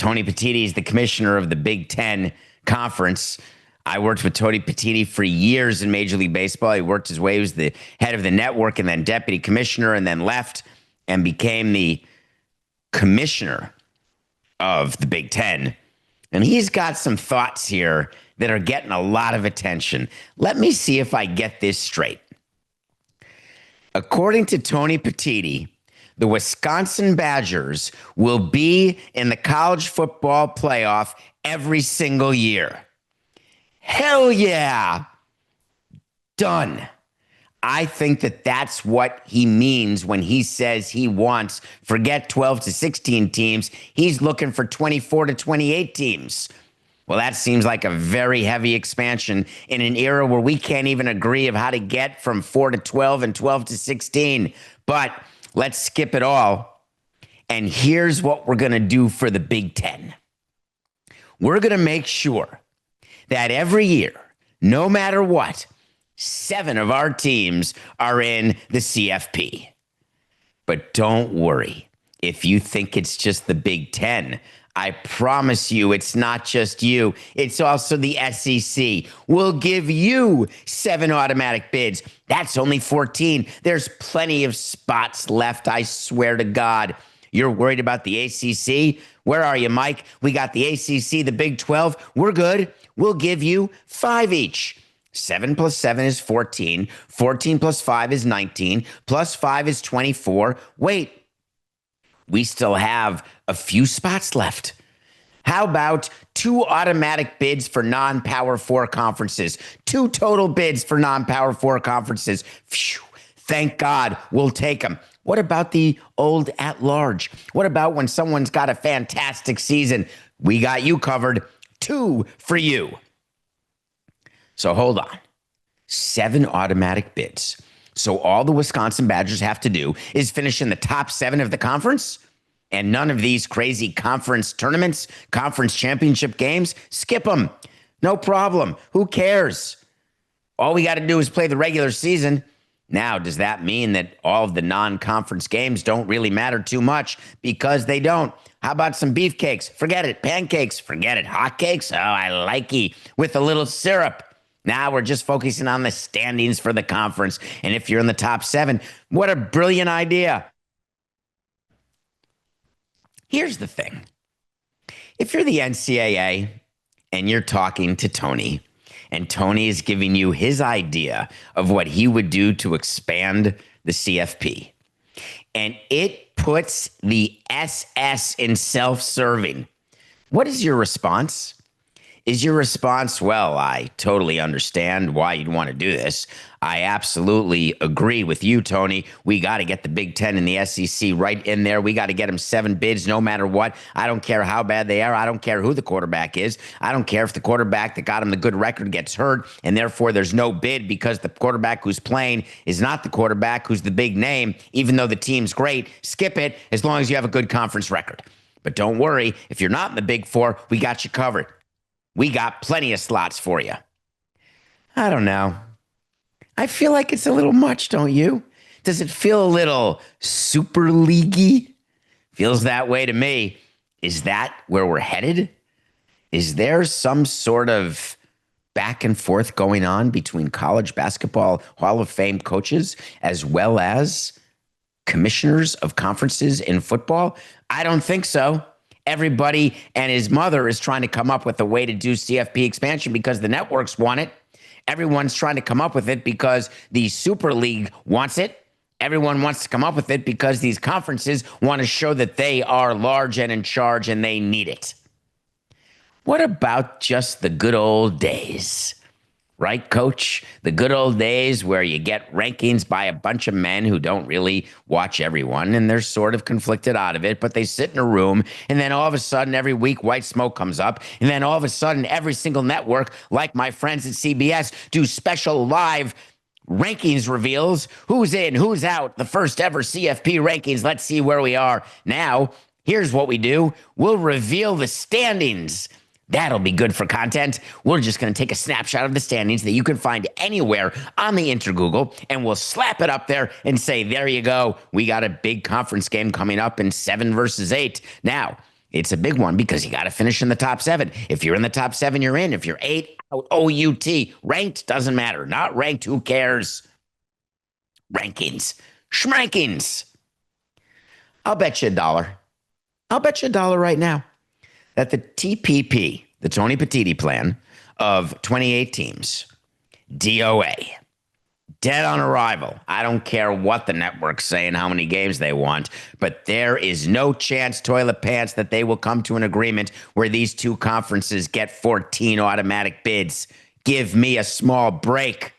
Tony Petitti is the commissioner of the Big Ten Conference. I worked with Tony Petitti for years in Major League Baseball. He worked his way. He was the head of the network and then deputy commissioner and then left and became the commissioner of the Big Ten. And he's got some thoughts here that are getting a lot of attention. Let me see if I get this straight. According to Tony Petitti, the Wisconsin Badgers will be in the college football playoff every single year. Hell yeah. Done. I think that that's what he means when he says he wants, forget 12 to 16 teams, he's looking for 24 to 28 teams. Well, that seems like a very heavy expansion in an era where we can't even agree of how to get from 4 to 12 and 12 to 16. But let's skip it all. And here's what we're going to do for the Big Ten. We're going to make sure that every year, no matter what, 7 of our teams are in the CFP. But don't worry. If you think it's just the Big Ten, I promise you it's not just you. It's also the SEC. We'll give you 7 automatic bids. That's only 14. There's plenty of spots left, I swear to God. You're worried about the ACC? Where are you, Mike? We got the ACC, the Big 12. We're good. We'll give you 5 each. 7 plus 7 is 14. 14 plus 5 is 19. Plus 5 is 24. Wait, we still have a few spots left. How about 2 automatic bids for non-Power 4 conferences? 2 total bids for non-Power 4 conferences. Phew, thank God, we'll take them. What about the old at-large? What about when someone's got a fantastic season? We got you covered. 2 for you. So hold on. 7 automatic bids. So all the Wisconsin Badgers have to do is finish in the top 7 of the conference, and none of these crazy conference tournaments, conference championship games, skip them. No problem. Who cares? All we got to do is play the regular season. Now, does that mean that all of the non-conference games don't really matter too much? Because they don't. How about some beefcakes? Forget it. Pancakes? Forget it. Hotcakes? Oh, I likey. With a little syrup. Now we're just focusing on the standings for the conference. And if you're in the top 7, what a brilliant idea. Here's the thing. If you're the NCAA and you're talking to Tony, and Tony is giving you his idea of what he would do to expand the CFP, and it puts the SS in self-serving, what is your response? Is your response, well, I totally understand why you'd want to do this. I absolutely agree with you, Tony. We got to get the Big Ten and the SEC right in there. We got to get them 7 bids no matter what. I don't care how bad they are. I don't care who the quarterback is. I don't care if the quarterback that got him the good record gets hurt, and therefore there's no bid because the quarterback who's playing is not the quarterback who's the big name, even though the team's great. Skip it as long as you have a good conference record. But don't worry. If you're not in the Big 4, we got you covered. We got plenty of slots for you. I don't know. I feel like it's a little much, don't you? Does it feel a little super leaguey? Feels that way to me. Is that where we're headed? Is there some sort of back and forth going on between college basketball Hall of Fame coaches as well as commissioners of conferences in football? I don't think so. Everybody and his mother is trying to come up with a way to do CFP expansion because the networks want it. Everyone's trying to come up with it because the Super League wants it. Everyone wants to come up with it because these conferences want to show that they are large and in charge and they need it. What about just the good old days? Right, Coach? The good old days where you get rankings by a bunch of men who don't really watch everyone, and they're sort of conflicted out of it, but they sit in a room, and then all of a sudden, every week, white smoke comes up, and then all of a sudden, every single network, like my friends at CBS, do special live rankings reveals. Who's in, who's out, the first ever CFP rankings. Let's see where we are. Now, here's what we do. We'll reveal the standings. That'll be good for content. We're just going to take a snapshot of the standings that you can find anywhere on the Intergoogle, and we'll slap it up there and say, there you go. We got a big conference game coming up in 7 versus 8. Now, It's a big one because you got to finish in the top seven. If you're in the top seven, you're in. If you're eight, out, OUT. Ranked doesn't matter. Not ranked, who cares? Rankings. Schmankings. I'll bet you a dollar. I'll bet you a dollar right now that the TPP, the Tony Petitti plan of 28 teams, DOA, dead on arrival. I don't care what the networks say and how many games they want, but there is no chance, toilet pants, that they will come to an agreement where these two conferences get 14 automatic bids. Give me a small break.